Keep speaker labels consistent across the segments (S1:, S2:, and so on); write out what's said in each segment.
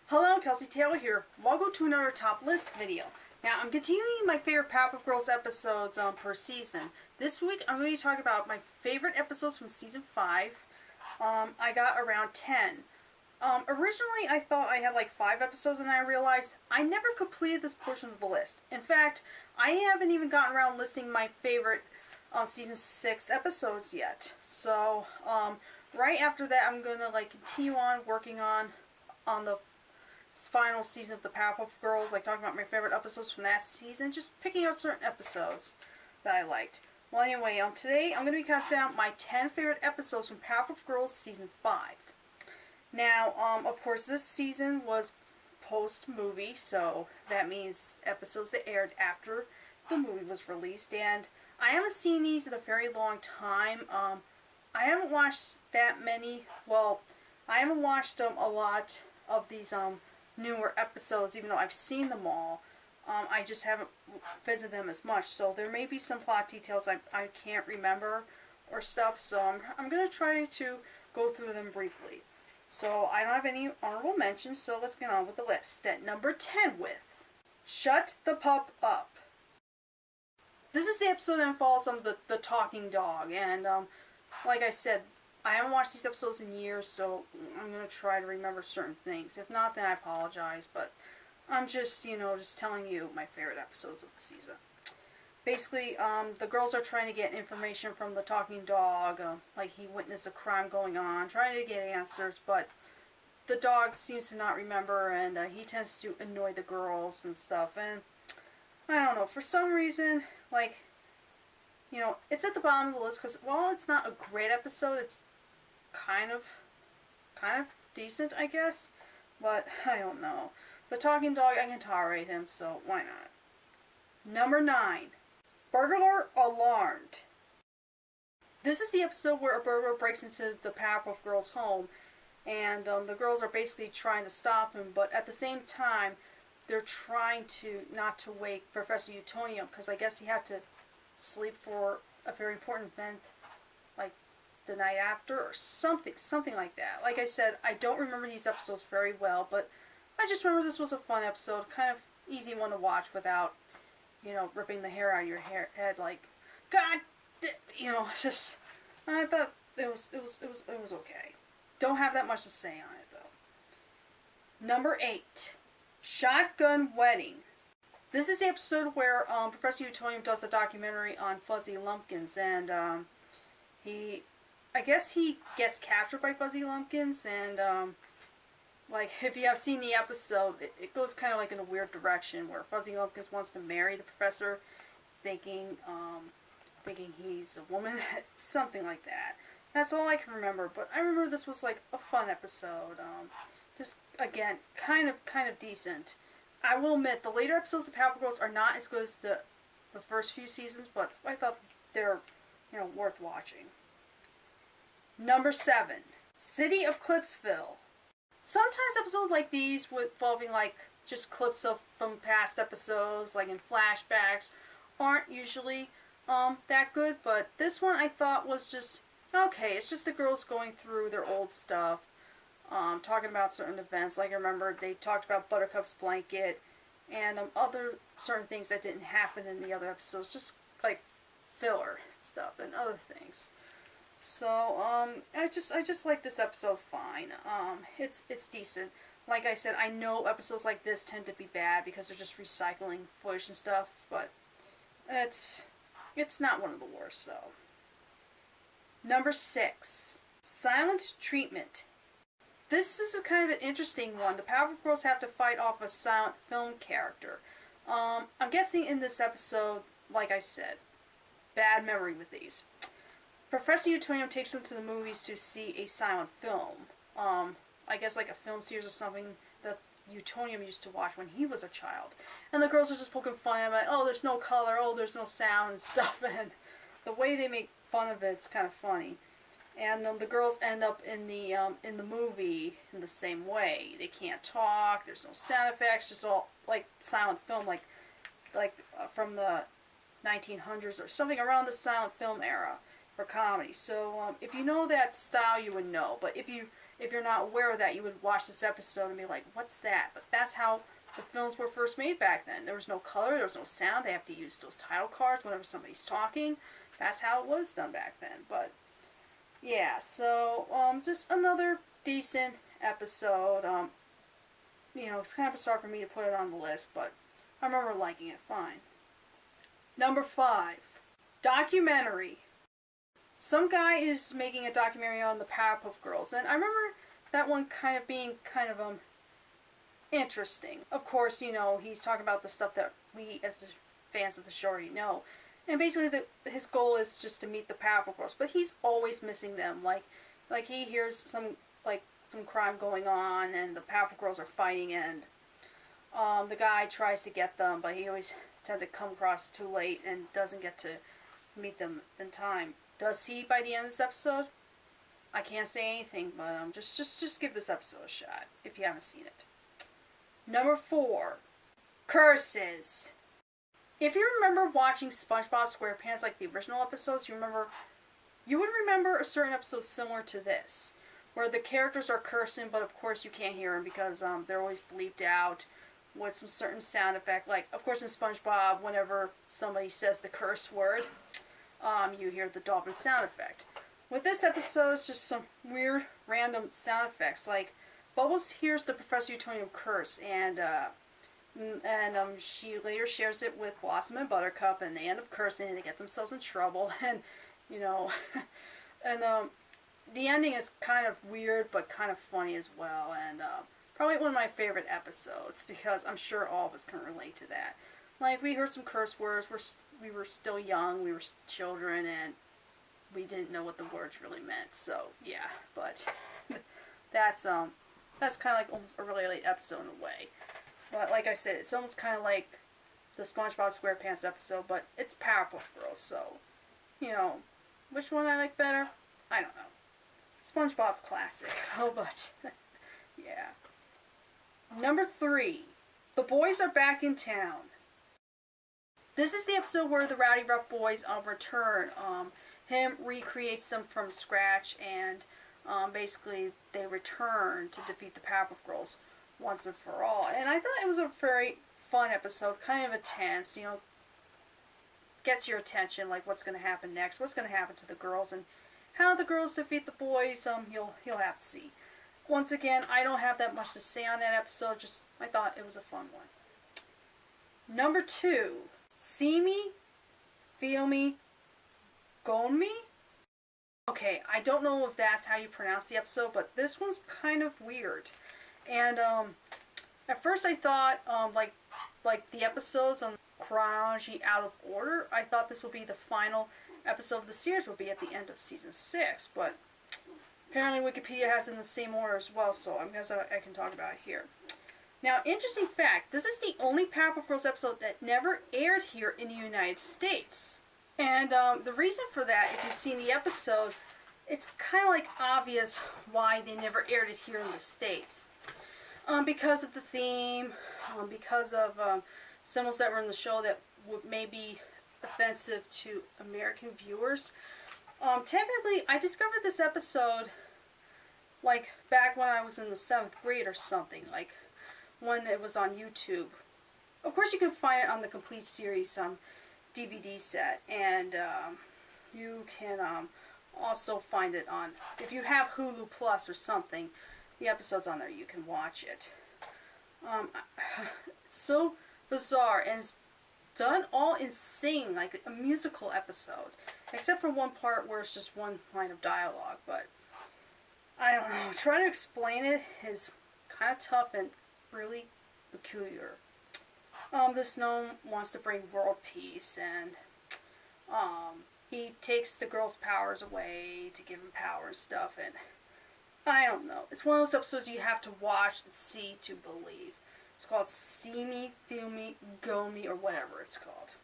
S1: Hello, Kelsey Taylor here. Welcome to another top list video. Now, I'm continuing my favorite Powerpuff Girls episodes per season. This week, I'm going to be talking about my favorite episodes from season 5. I got around 10. Originally, I thought I had like 5 episodes, and I realized I never completed this portion of the list. In fact, I haven't even gotten around listing my favorite season 6 episodes yet. So, right after that, I'm going to continue on working on the final season of the Powerpuff Girls, talking about my favorite episodes from that season, just picking out certain episodes that I liked. Well, anyway, today I'm going to be counting down my 10 favorite episodes from Powerpuff Girls season 5. Now, of course, this season was post-movie, so that means episodes that aired after the movie was released, and I haven't seen these in a very long time. I haven't watched that many, I haven't watched a lot of these newer episodes, even though I've seen them all. I just haven't visited them as much, so there may be some plot details I can't remember or stuff, so I'm going to try to go through them briefly. So I don't have any honorable mentions, so let's get on with the list. At number 10 with Shut the Pup Up. This is the episode that involves the talking dog, and like I said, I haven't watched these episodes in years, so I'm going to try to remember certain things. If not, then I apologize, but I'm just telling you my favorite episodes of the season. Basically, the girls are trying to get information from the talking dog, like he witnessed a crime going on, trying to get answers, but the dog seems to not remember, and he tends to annoy the girls and stuff, and I don't know, for some reason, it's at the bottom of the list, because while it's not a great episode, it's kind of decent, I guess, but I don't know. The talking dog, I can tolerate him, so why not? Number 9, Burglar Alarmed. This is the episode where a burglar breaks into the Powerpuff Girls' home, and the girls are basically trying to stop him, but at the same time, they're trying to not to wake Professor Utonium, because I guess he had to sleep for a very important event, like the night after, or something like that. Like I said, I don't remember these episodes very well, but I just remember this was a fun episode, kind of easy one to watch without, ripping the hair out of your head, like, God, it's just, I thought it was okay. Don't have that much to say on it, though. Number 8, Shotgun Wedding. This is the episode where Professor Utonium does a documentary on Fuzzy Lumpkins, and I guess he gets captured by Fuzzy Lumpkins, and if you have seen the episode, it goes kind of in a weird direction where Fuzzy Lumpkins wants to marry the professor, thinking he's a woman, something like that. That's all I can remember, but I remember this was a fun episode. Just again, kind of decent. I will admit, the later episodes of the Powerpuff Girls are not as good as the first few seasons, but I thought they're worth watching. Number 7, City of Clipsville. Sometimes episodes like these involving just clips from past episodes, in flashbacks, aren't usually that good, but this one I thought was just okay. It's just the girls going through their old stuff, talking about certain events. I remember they talked about Buttercup's blanket and other certain things that didn't happen in the other episodes, just filler stuff and other things. So I just like this episode fine. It's decent. Like I said, I know episodes like this tend to be bad because they're just recycling footage and stuff, but it's not one of the worst though. Number 6, Silent Treatment. This is a kind of an interesting one. The Powerpuff Girls have to fight off a silent film character. I'm guessing in this episode, like I said, bad memory with these. Professor Utonium takes them to the movies to see a silent film. I guess a film series or something that Utonium used to watch when he was a child. And the girls are just poking fun at him, oh, there's no color, oh, there's no sound and stuff. And the way they make fun of it's kind of funny. And the girls end up in the movie in the same way. They can't talk, there's no sound effects, just all silent film, from the 1900s or something around the silent film era for comedy. So if you know that style, you would know. But if you if you're not aware of that, you would watch this episode and be like, what's that? But that's how the films were first made back then. There was no color, there was no sound. They have to use those title cards whenever somebody's talking. That's how it was done back then. But yeah, so just another decent episode. It's kind of bizarre for me to put it on the list, but I remember liking it fine. Number 5, documentary. Some guy is making a documentary on the Powerpuff Girls, and I remember that one kind of being kind of interesting. Of course, he's talking about the stuff that we as the fans of the show already know. And basically his goal is just to meet the Powerpuff Girls, but he's always missing them. Like he hears some crime going on and the Powerpuff Girls are fighting, and the guy tries to get them, but he always tends to come across too late and doesn't get to meet them in time. Does he by the end of this episode? I can't say anything, but just give this episode a shot if you haven't seen it. Number 4, curses. If you remember watching SpongeBob SquarePants, like the original episodes, you would remember a certain episode similar to this, where the characters are cursing, but of course you can't hear them because they're always bleeped out with some certain sound effect. Like, of course, in SpongeBob, whenever somebody says the curse word, you hear the dolphin sound effect. With this episode, it's just some weird, random sound effects. Like, Bubbles hears the Professor Utonium curse, and she later shares it with Blossom and Buttercup, and they end up cursing and they get themselves in trouble. And and the ending is kind of weird but kind of funny as well, and probably one of my favorite episodes because I'm sure all of us can relate to that. Like, we heard some curse words. We were still young. We were children, and we didn't know what the words really meant. So yeah, but that's kind of like almost a really late episode in a way. But like I said, it's almost kind of like the SpongeBob SquarePants episode, but it's Powerpuff Girls, so, which one I like better? I don't know. SpongeBob's classic. Oh, but, yeah. Number 3, the boys are back in town. This is the episode where the Rowdy Rough Boys return. Him recreates them from scratch, and basically they return to defeat the Powerpuff Girls once and for all. And I thought it was a very fun episode, kind of intense, gets your attention, like what's going to happen next, what's going to happen to the girls, and how the girls defeat the boys, you'll have to see. Once again, I don't have that much to say on that episode, just I thought it was a fun one. Number 2, See Me, Feel Me, Gon Me? Okay, I don't know if that's how you pronounce the episode, but this one's kind of weird. And at first I thought like the episodes on chronology out of order, I thought this would be the final episode of the series, would be at the end of season 6, but apparently Wikipedia has it in the same order as well, so I guess I can talk about it here. Now, interesting fact, this is the only Powerpuff Girls episode that never aired here in the United States. And the reason for that, if you've seen the episode, it's kind of like obvious why they never aired it here in the States. Because of the theme, because of symbols that were in the show that may be offensive to American viewers. Technically, I discovered this episode like back when I was in the 7th grade or something, like when it was on YouTube. Of course, you can find it on the complete series DVD set, and you can also find it on, if you have Hulu Plus or something, the episode's on there, you can watch it. It's so bizarre, and it's done all in sing, like a musical episode, except for one part where it's just one line of dialogue, but I don't know, trying to explain it is kind of tough and really peculiar. This gnome wants to bring world peace, and he takes the girls' powers away to give them power and stuff, and I don't know. It's one of those episodes you have to watch and see to believe. It's called See Me, Feel Me, Go Me, or whatever it's called.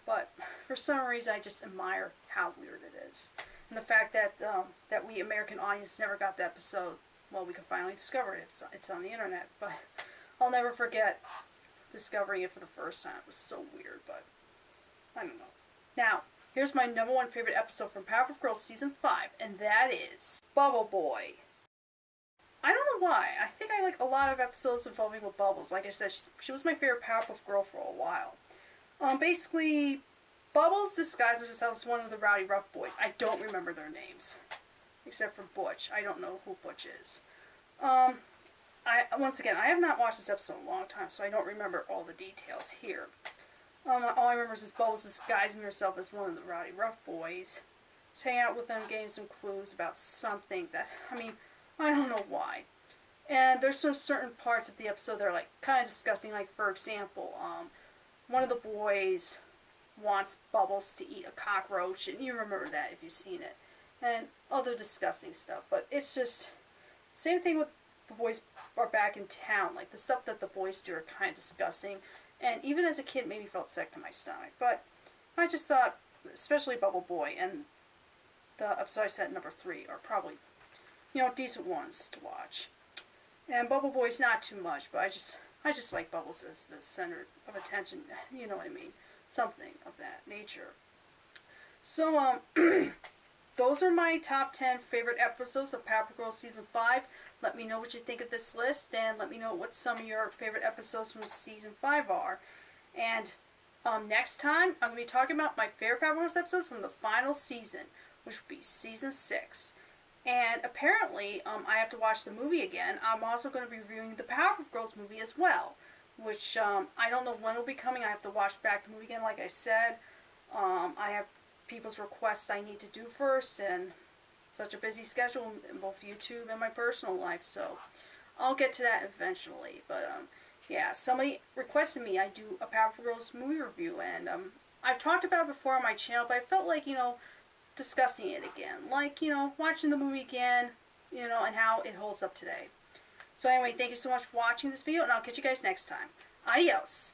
S1: But for some reason, I just admire how weird it is. And the fact that that we American audience never got the episode, well, we can finally discover it. It's on the internet. But I'll never forget discovering it for the first time. It was so weird, but I don't know. Now, here's my number 1 favorite episode from Powerpuff Girls Season 5, and that is Bubble Boy. I don't know why. I think I like a lot of episodes involving with Bubbles. Like I said, she was my favorite Powerpuff Girl for a while. Basically, Bubbles disguises herself as one of the Rowdy Rough Boys. I don't remember their names, except for Butch. I don't know who Butch is. Once again, I have not watched this episode in a long time, so I don't remember all the details here. All I remember is Bubbles disguising herself as one of the Rowdy Rough Boys. Just hang out with them, getting some clues about something that, I don't know why. And there's some certain parts of the episode that are like kind of disgusting. Like, for example, one of the boys wants Bubbles to eat a cockroach, and you remember that if you've seen it. And other disgusting stuff. But it's just, same thing with the boys are back in town. Like, the stuff that the boys do are kind of disgusting. And even as a kid, it made me felt sick to my stomach. But I just thought, especially Bubble Boy and the episode I said number 3 are probably, decent ones to watch. And Bubble Boy's not too much, but I just like Bubbles as the center of attention. You know what I mean? Something of that nature. So, those are my top 10 favorite episodes of Powerpuff Girls Season 5. Let me know what you think of this list, and let me know what some of your favorite episodes from Season 5 are. And next time, I'm going to be talking about my favorite Powerpuff Girls episodes from the final season, which will be Season 6. And apparently, I have to watch the movie again. I'm also going to be reviewing the Powerpuff Girls movie as well, which I don't know when it will be coming. I have to watch back the movie again, like I said. I have people's requests I need to do first, and such a busy schedule in both YouTube and my personal life, so I'll get to that eventually. But yeah, somebody requested me I do a Powerpuff Girls movie review, and I've talked about it before on my channel, but I felt like, discussing it again, like, watching the movie again, and how it holds up today. So anyway, thank you so much for watching this video, and I'll catch you guys next time. Adios!